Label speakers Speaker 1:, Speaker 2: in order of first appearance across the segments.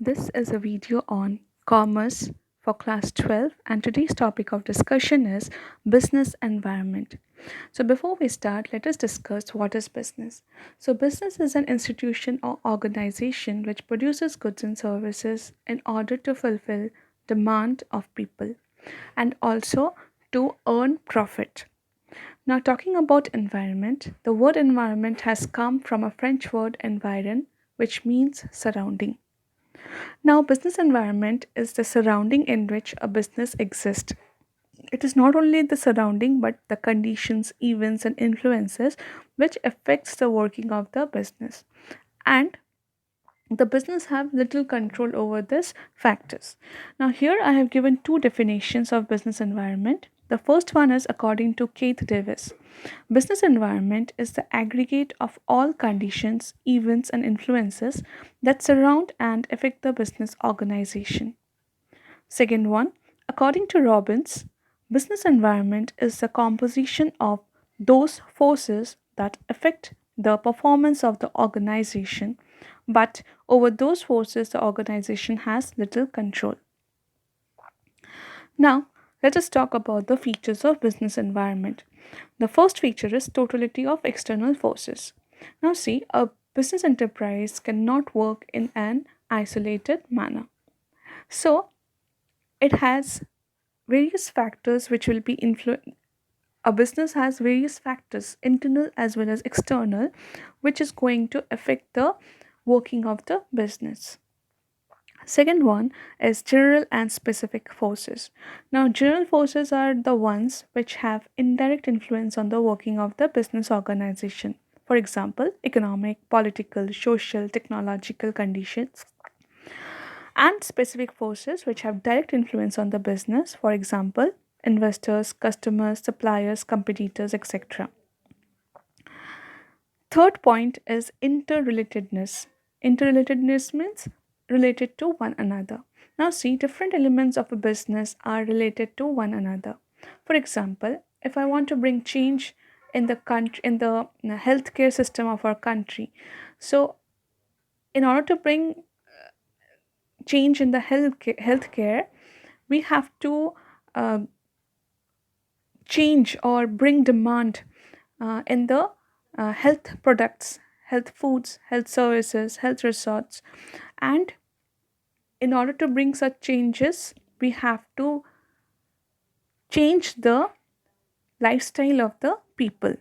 Speaker 1: This is a video on commerce for class 12, and today's topic of discussion is business environment. So before we start, let us discuss what is business. So business is an institution or organization which produces goods and services in order to fulfill demand of people and also to earn profit. Now talking about environment, the word environment has come from a French word environ which means surrounding. Now, business environment is the surrounding in which a business exists. It is not only the surrounding but the conditions, events and influences which affects the working of the business. And the business have little control over these factors. Now here I have given two definitions of business environment. The first one is according to Keith Davis. Business environment is the aggregate of all conditions, events and influences that surround and affect the business organization. Second one, according to Robbins, business environment is the composition of those forces that affect the performance of the organization, but over those forces the organization has little control. Now, let us talk about the features of business environment. The first feature is totality of external forces. Now, see, a business enterprise cannot work in an isolated manner. So, it has various factors which will be a business has various factors internal as well as external which is going to affect the working of the business. Second one is general and specific forces. Now general forces are the ones which have indirect influence on the working of the business organization. For example, economic, political, social, technological conditions, and specific forces which have direct influence on the business, for example, investors, customers, suppliers, competitors, etc. Third point is interrelatedness. Interrelatedness means related to one another. Now, see, different elements of a business are related to one another. For example, if I want to bring change in the country, in the healthcare system of our country, so in order to bring change in the healthcare, we have to uh, change or bring demand in the health products, health foods, health services, health resorts. And in order to bring such changes, we have to change the lifestyle of the people.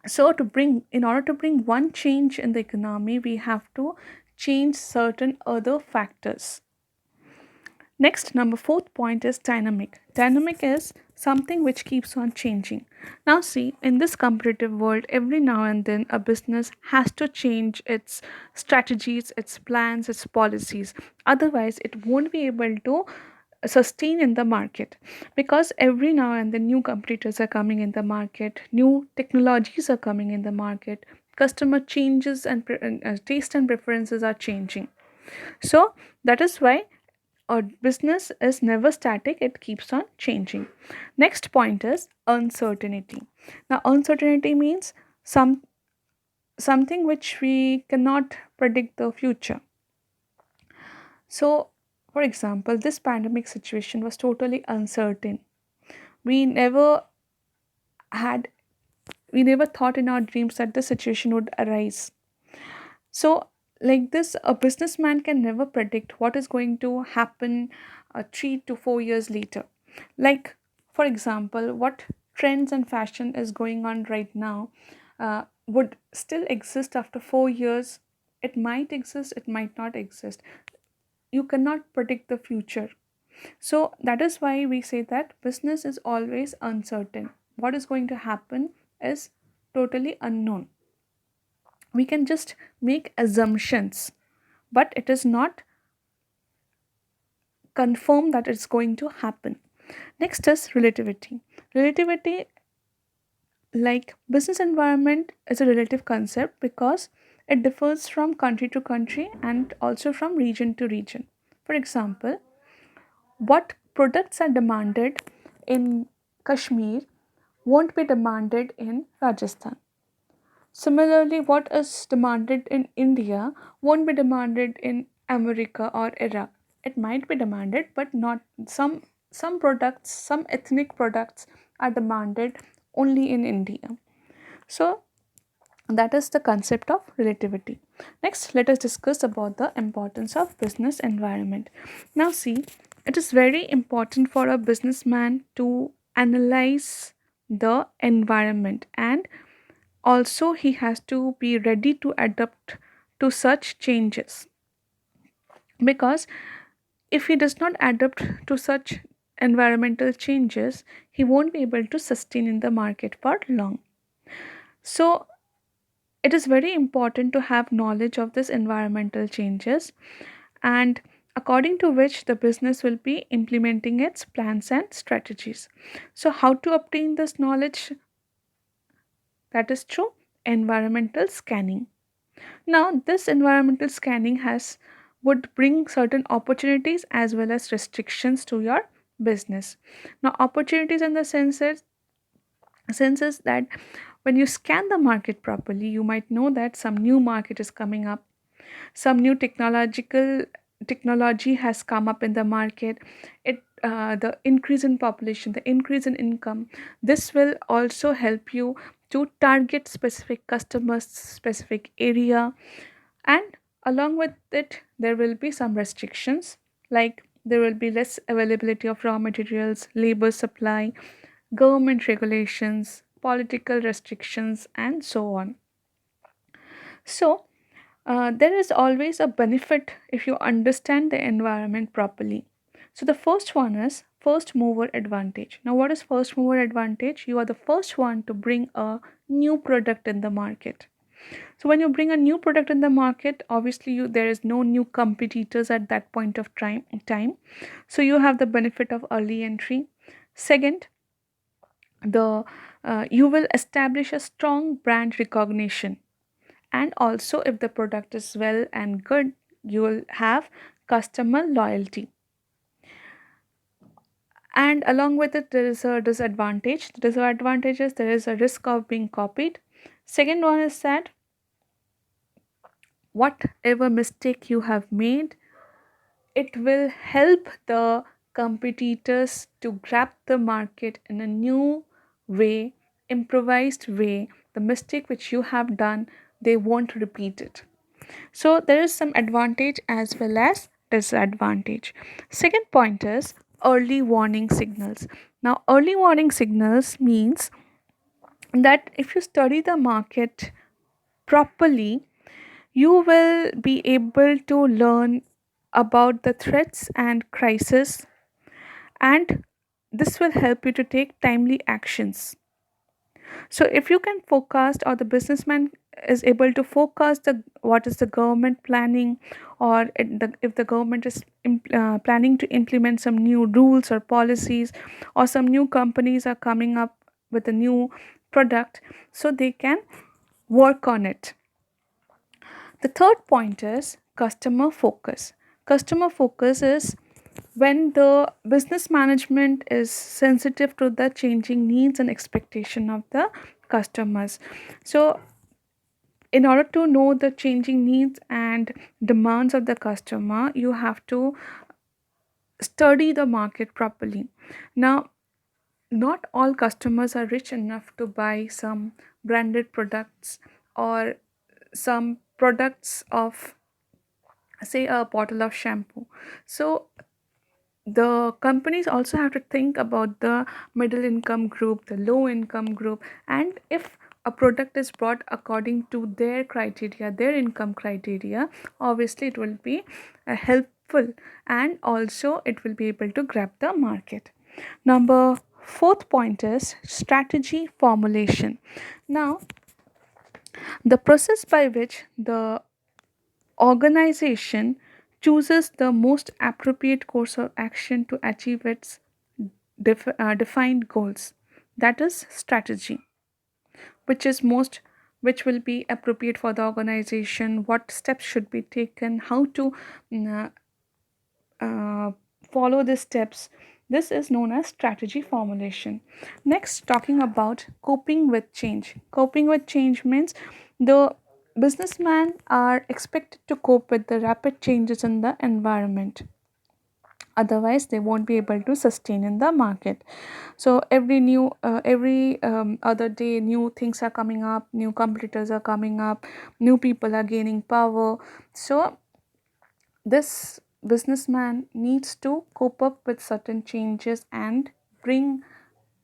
Speaker 1: So in order to bring one change in the economy, we have to change certain other factors. Next, number fourth point is dynamic. Dynamic is something which keeps on changing. Now, see, in this competitive world, every now and then a business has to change its strategies, its plans, its policies. Otherwise, it won't be able to sustain in the market, because every now and then new competitors are coming in the market, new technologies are coming in the market, customer changes and taste and preferences are changing. So that is why a business is never static, it keeps on changing. Next point is uncertainty. Now uncertainty means something which we cannot predict the future. So for example, this pandemic situation was totally uncertain. We never had we never thought in our dreams that this situation would arise. So, like this, a businessman can never predict what is going to happen 3 to 4 years later. Like, for example, what trends and fashion is going on right now would still exist after 4 years. It might exist, it might not exist. You cannot predict the future. So, that is why we say that business is always uncertain. What is going to happen is totally unknown. We can just make assumptions, but it is not confirmed that it's going to happen. Next is relativity. Relativity, like business environment, is a relative concept because it differs from country to country and also from region to region. For example, what products are demanded in Kashmir won't be demanded in Rajasthan. Similarly, what is demanded in India won't be demanded in America or Iraq. It might be demanded, but not some products, some ethnic products are demanded only in India. So that is the concept of relativity. Next, let us discuss about the importance of business environment. Now see, it is very important for a businessman to analyze the environment, and also he has to be ready to adapt to such changes, because if he does not adapt to such environmental changes, he won't be able to sustain in the market for long. So it is very important to have knowledge of this environmental changes, and according to which the business will be implementing its plans and strategies. So how to obtain this knowledge? That is through environmental scanning. Now this environmental scanning has would bring certain opportunities as well as restrictions to your business. Now opportunities in the sense is that when you scan the market properly, you might know that some new market is coming up, some new technology has come up in the market. The increase in population, the increase in income, this will also help you to target specific customers, specific area. And along with it, there will be some restrictions, like there will be less availability of raw materials, labor supply, government regulations, political restrictions, and so on. So there is always a benefit if you understand the environment properly. So the first one is first mover advantage. Now, what is first mover advantage? You are the first one to bring a new product in the market. So when you bring a new product in the market, obviously there is no new competitors at that point of time. So you have the benefit of early entry. Second, the you will establish a strong brand recognition, and also if the product is well and good, you will have customer loyalty. And along with it, there is a disadvantage. The disadvantage is there is a risk of being copied. Second one is that whatever mistake you have made, it will help the competitors to grab the market in a new way, improvised way. The mistake which you have done, they won't repeat it. So there is some advantage as well as disadvantage. Second point is early warning signals. Now, early warning signals means that if you study the market properly, you will be able to learn about the threats and crisis, and this will help you to take timely actions. So if you can forecast, or the businessman is able to forecast the what is the government planning, or if the government is planning to implement some new rules or policies, or some new companies are coming up with a new product, so they can work on it. The third point is customer focus. Customer focus is when the business management is sensitive to the changing needs and expectation of the customers. So in order to know the changing needs and demands of the customer, you have to study the market properly. Now, not all customers are rich enough to buy some branded products, or some products of, say, a bottle of shampoo. So the companies also have to think about the middle income group, the low income group, and if a product is brought according to their criteria, their income criteria, obviously it will be helpful, and also it will be able to grab the market. Number fourth point is strategy formulation. Now, the process by which the organization chooses the most appropriate course of action to achieve its defined goals, that is strategy, which is most which will be appropriate for the organization, what steps should be taken, how to mm, uh, follow the steps. This is known as strategy formulation. Next, talking about coping with change. Coping with change means the businessmen are expected to cope with the rapid changes in the environment, otherwise they won't be able to sustain in the market. So every other day new things are coming up, new competitors are coming up, new people are gaining power. So this businessman needs to cope up with certain changes and bring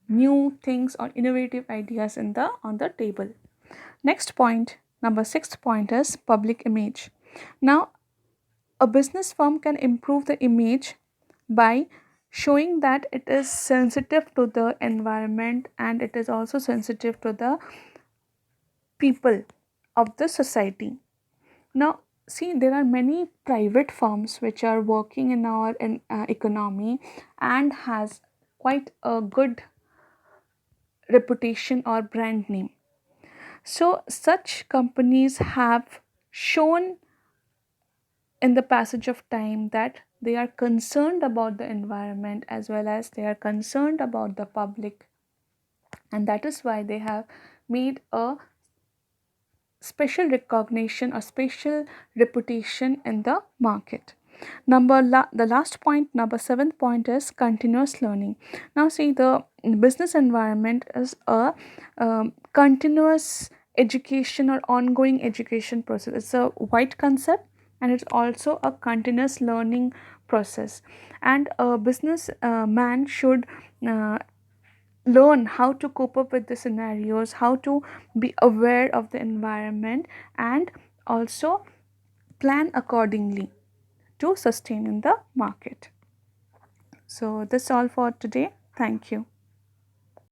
Speaker 1: new things or innovative ideas in the on the table. Next point, number 6 point, is public image. Now, a business firm can improve the image by showing that it is sensitive to the environment and it is also sensitive to the people of the society. Now, see, there are many private firms which are working in our economy and has quite a good reputation or brand name. So, such companies have shown in the passage of time that they are concerned about the environment as well as they are concerned about the public, and that is why they have made a special recognition or special reputation in the market. The last point, number 7th point, is continuous learning. Now see, the business environment is a continuous education or ongoing education process. It's a wide concept and it's also a continuous learning process, and a business man should uh, learn how to cope up with the scenarios, how to be aware of the environment, and also plan accordingly to sustain in the market. So, that's all for today. Thank you.